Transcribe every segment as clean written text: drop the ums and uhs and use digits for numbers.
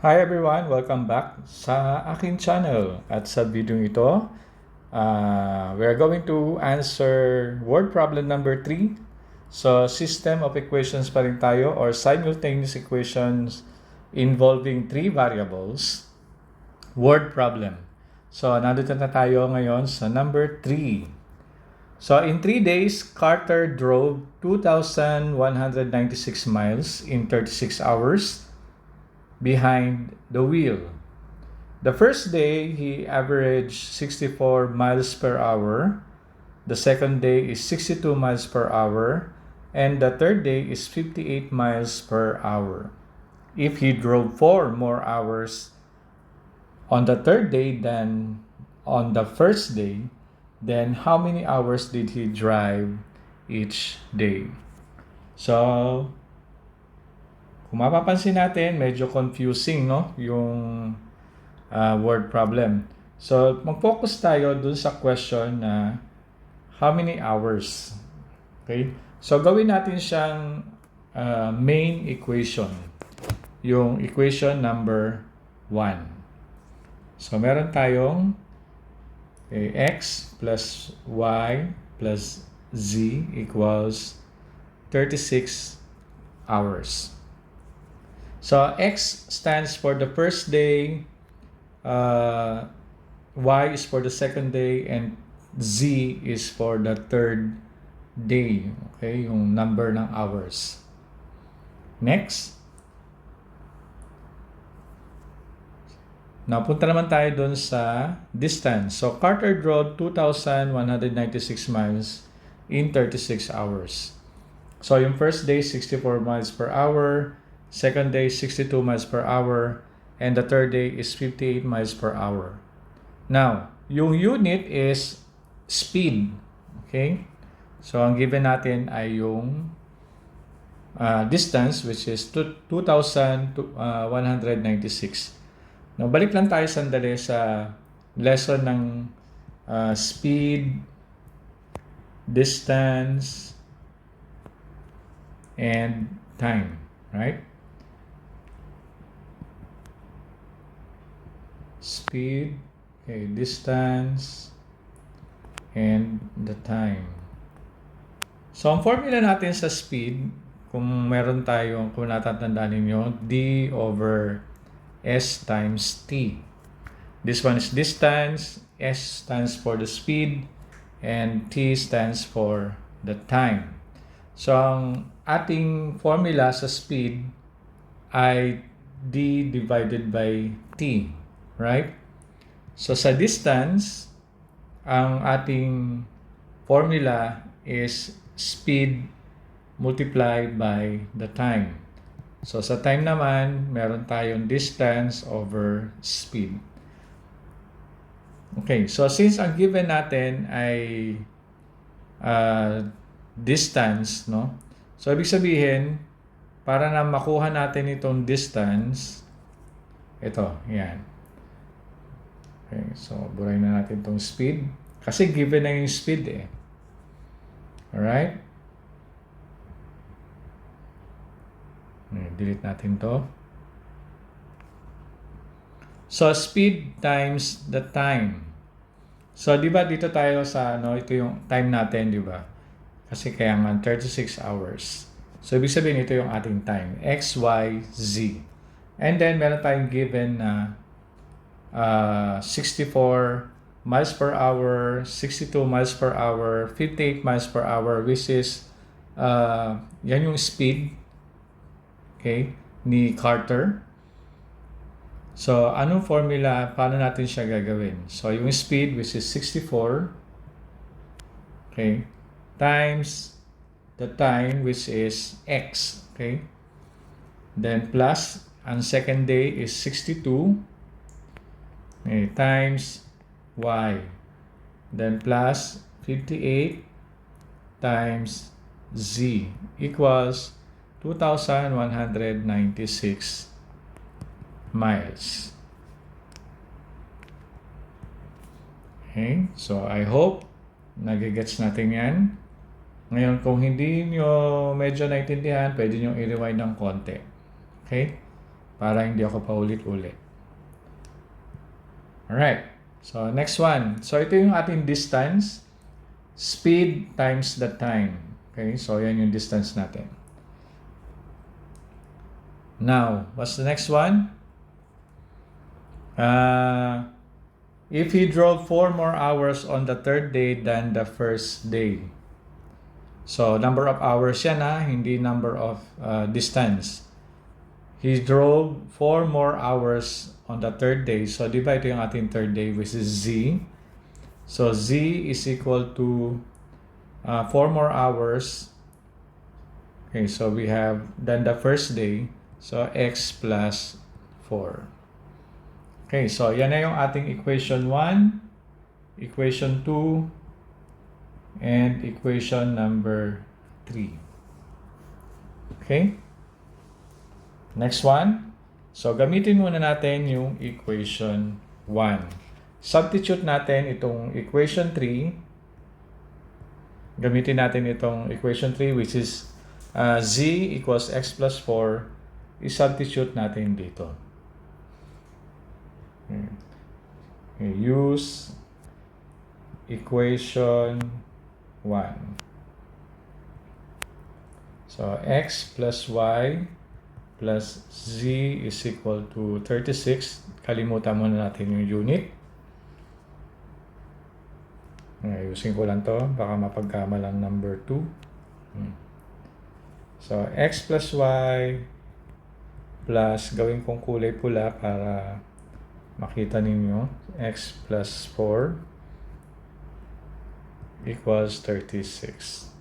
Hi everyone! Welcome back sa aking channel. At sa video ito, we are going to answer word problem number 3. So, system of equations pa rin tayo or simultaneous equations involving 3 variables. Word problem. So, nandito na tayo ngayon sa number 3. So, in 3 days, Carter drove 2,196 miles in 36 hours behind the wheel. The first day, he averaged 64 miles per hour. The second day is 62 miles per hour. And the third day is 58 miles per hour. If he drove 4 more hours on the third day than on the first day, then how many hours did he drive each day? So, kung mapapansin natin, medyo confusing, no? Yung word problem. So, mag-focus tayo dun sa question na how many hours. Okay? So, gawin natin siyang main equation. Yung equation number 1. So, meron tayong x plus y plus z equals 36 hours. So, x stands for the first day, y is for the second day, and z is for the third day. Okay, yung number ng hours. Next. Napunta naman tayo dun sa distance. So, Carter drove 2,196 miles in 36 hours. So, yung first day, 64 miles per hour. Second day, 62 miles per hour. And the third day is 58 miles per hour. Now, yung unit is speed. Okay? So, ang given natin ay yung distance, which is 2,196. Now, balik lang tayo sandali sa lesson ng speed, distance, and time. Right? Speed, okay, distance, and the time. So, ang formula natin sa speed, kung meron tayo, kung natatandaan ninyo, d over s times t. This one is distance, s stands for the speed, and t stands for the time. So, ang ating formula sa speed ay d divided by t. Right? So, sa distance, ang ating formula is speed multiplied by the time. So, sa time naman, meron tayong distance over speed. Okay, so since ang given natin ay distance, no? So, ibig sabihin, para na makuha natin itong distance, ito, yan. Okay, so burahin na natin itong speed. Kasi given na yung speed eh. Alright? Delete natin to. So, speed times the time. So, di ba dito tayo sa, ito yung time natin, di ba? Kasi kaya nga 36 hours. So, ibig sabihin ito yung ating time. X, Y, Z. And then, meron tayong given na 64 miles per hour, 62 miles per hour, 58 miles per hour, which is yan yung speed, okay, ni Carter. So, anong formula, paano natin siya gagawin? So, yung speed, which is 64, okay, times the time, which is x, okay, then plus, ang second day is 62, okay, times y, then plus 58 times z equals 2,196 miles. Okay, so I hope nagigets natin yan. Ngayon, kung hindi nyo medyo naintindihan, pwede nyo i-rewind ng konti. Okay? para hindi ako paulit-ulit. Alright. So, next one. So, ito yung ating distance. Speed times the time. Okay? So, yan yung distance natin. Now, what's the next one? If he drove 4 more hours on the third day than the first day. So, number of hours yan hindi number of distance. He drove 4 more hours on the third day. So, di ba ito yung ating third day, which is Z. So, Z is equal to 4 more hours. Okay, so we have than the first day. So, X plus 4. Okay, so yan na yung ating equation 1, equation 2, and equation number 3. Okay? Next one. So, gamitin muna natin yung equation 1. Substitute natin itong equation 3. Gamitin natin itong equation 3 which is Z equals X plus 4. I-substitute natin dito. Okay. Use equation 1. So, X plus Y plus Z is equal to 36. Kalimutan muna natin yung unit. Ayusin ko lang to. Baka mapagkamalang number 2. So, X plus Y plus, gawin kong kulay pula para makita ninyo. X plus 4 equals 36.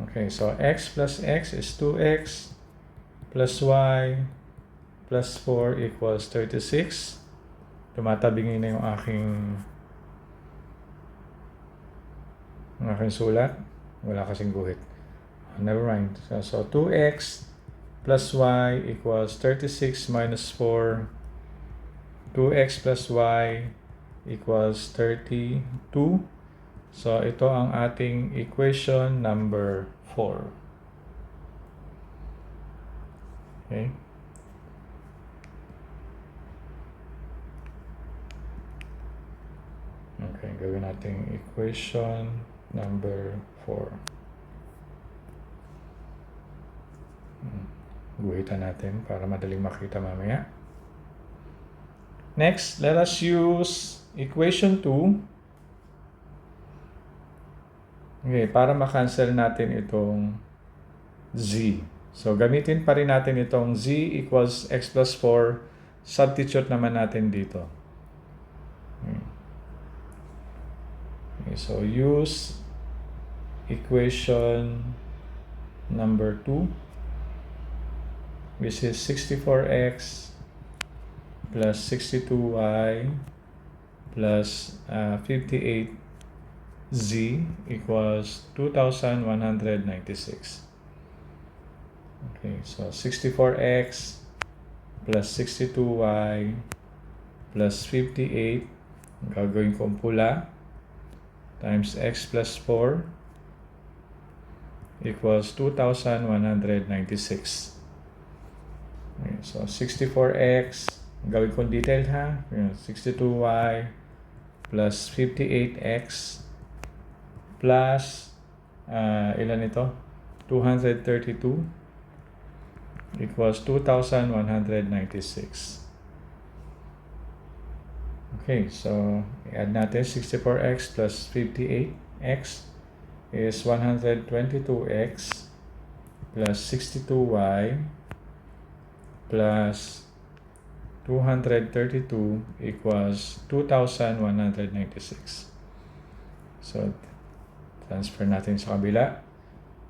Okay, so X plus X is 2X. Plus Y plus 4 equals 36. Tumatabingin na yung aking sulat. Wala kasing guhit. Never mind. So 2X plus Y equals 36 minus 4. 2X plus Y equals 32. So ito ang ating equation number 4. Okay. Okay, gawin natin equation number 4. Guhitan natin para madaling makita mamaya. Next, let us use equation 2. Okay, para ma-cancel natin itong Z. So, gamitin pa rin natin itong Z equals X plus 4. Substitute naman natin dito. Okay, so, use equation number 2, which is 64X plus 62Y plus 58Z equals 2,196. Okay, so 64X plus 62Y plus 58, gagawin kong pula, times X plus 4 equals 2,196. Okay, so 64X, gawin kong detailed 62Y plus 58X plus, ilan ito? 232 equals 2,196. Okay, so i-add natin 64X plus 58X is 122X plus 62Y plus 232 equals 2,196. So, transfer natin sa kabila.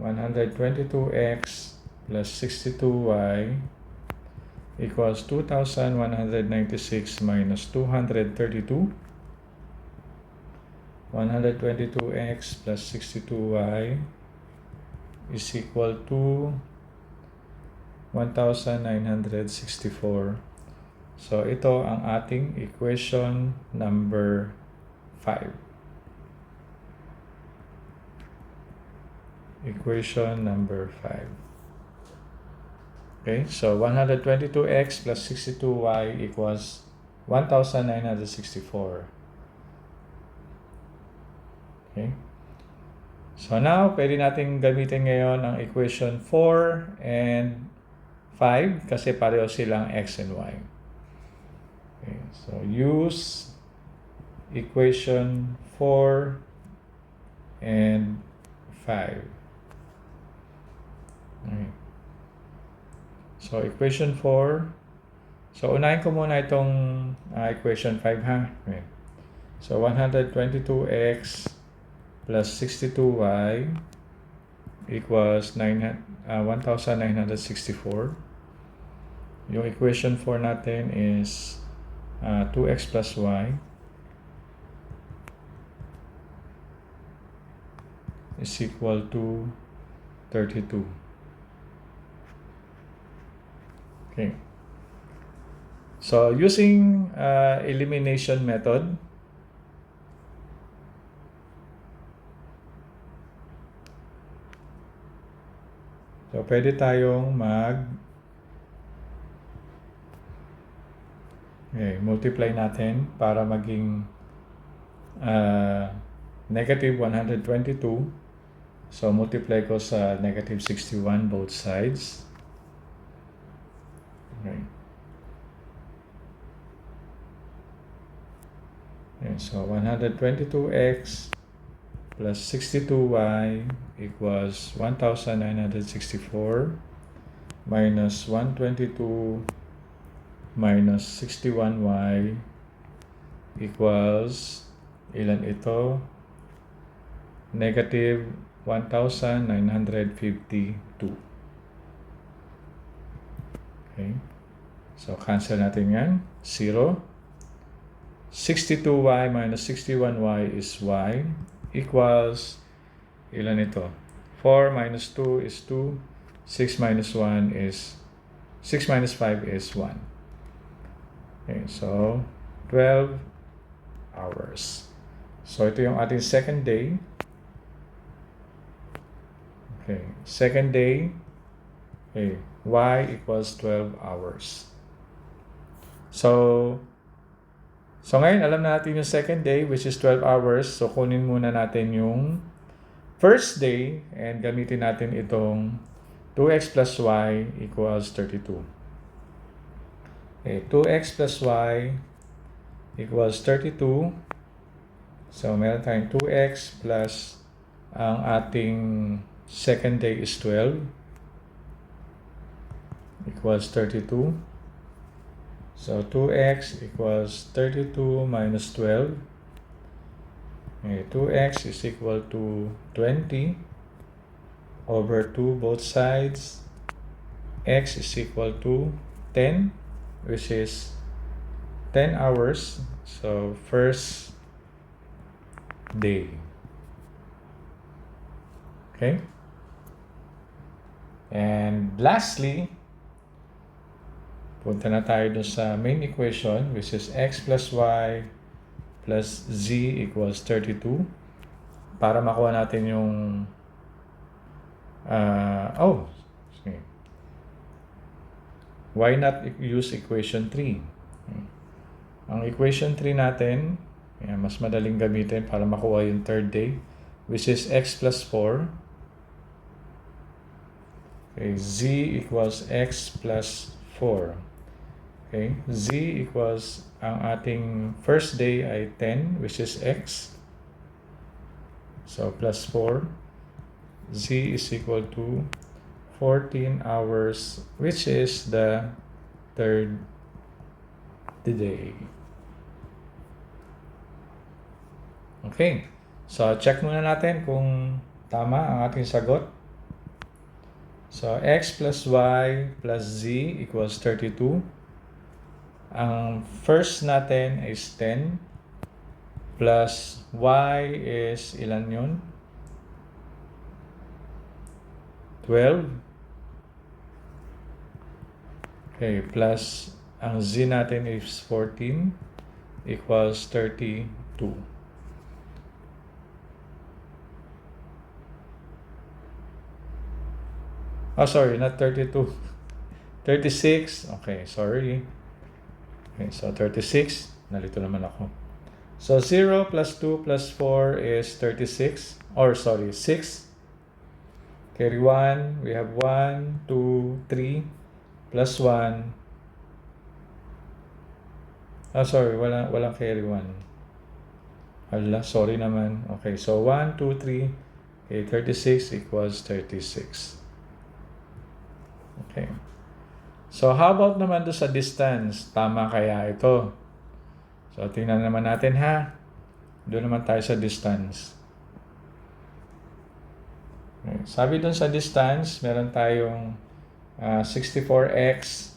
122X plus 62Y equals 2,196 minus 232. 122X plus 62Y is equal to 1,964. So, ito ang ating equation number 5. Equation number 5. Okay, so 122x plus 62y equals 1964. Okay. So now, pwede natin gamitin ngayon ang equation 4 and 5 kasi pareho silang x and y. Okay, so use equation 4 and 5. Okay. So equation 4. So unahin ko muna itong equation 5 ha. Okay. So 122x plus 62y equals 1964. Yung equation 4 natin is 2x plus y is equal to 32. Okay. So using elimination method, so pwede tayong multiply natin para maging negative 122. So multiply ko sa negative 61 both sides. Okay. Okay, so 122x plus 62y equals 1964 minus 122 minus 61y equals ilan ito? Negative 1952. Okay. So cancel natin yan. 0. 62y minus 61y is y equals ilan ito? 4 minus 2 is 2. 6 minus 1 is 6 minus 5 is 1. Okay, so 12 hours. So ito yung ating second day. Okay, second day. Okay, y equals 12 hours. So ngayon alam natin yung second day which is 12 hours. So kunin muna natin yung first day and gamitin natin itong 2x plus y equals 32. Okay, 2x plus y equals 32. So meron tayong 2x plus ang ating second day is 12 equals 32. So 2x equals 32 minus 12. Okay, 2x is equal to 20 over 2 both sides. X is equal to 10, which is 10 hours. So first day. Okay. And lastly, punta na tayo dun sa main equation which is x plus y plus z equals 32 para makuha natin yung okay. Why not use equation 3? Ang equation 3 natin, mas madaling gamitin para makuha yung third day which is x plus 4. Okay, z equals x plus 4. Okay, z equals ang ating first day ay 10 which is x. So plus 4. Z is equal to 14 hours which is the third day. Okay, so check muna natin kung tama ang ating sagot. So x plus y plus z equals 32. Ang first natin is 10 plus y is ilan yun? 12. Okay, plus ang z natin is 14 equals 32. Oh, sorry, not 32. 36. Okay, sorry. Okay, so 36. Nalito naman ako. So 0 plus 2 plus 4 is 36. Or sorry, 6. Carry 1. We have 1, 2, 3. Plus 1. Sorry. Walang carry 1. Hala, sorry naman. Okay, so 1, 2, 3. Okay, 36 equals 36. Okay. So, how about naman do sa distance? Tama kaya ito? So, tingnan naman natin ha. Doon naman tayo sa distance. Okay. Sabi doon sa distance, meron tayong 64x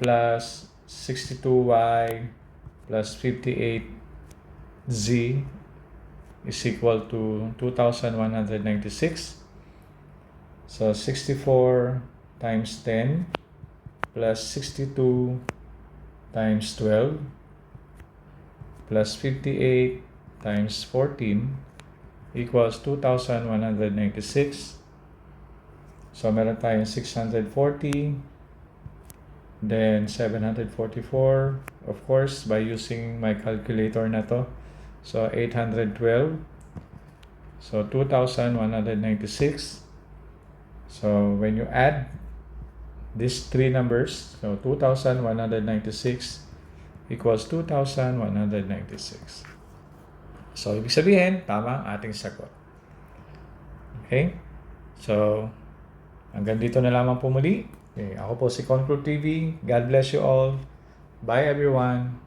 plus 62y plus 58z is equal to 2,196. So 64 times 10 plus 62 times 12 plus 58 times 14 equals 2,196. So meron tayong 640, then 744, of course, by using my calculator na to. So 812. So 2,196. So when you add these three numbers, so 2,196 equals 2,196. So ibig sabihin, tama ang ating sagot. Okay? So hanggang dito na lamang po muli. Okay, ako po si Conclude TV. God bless you all. Bye everyone.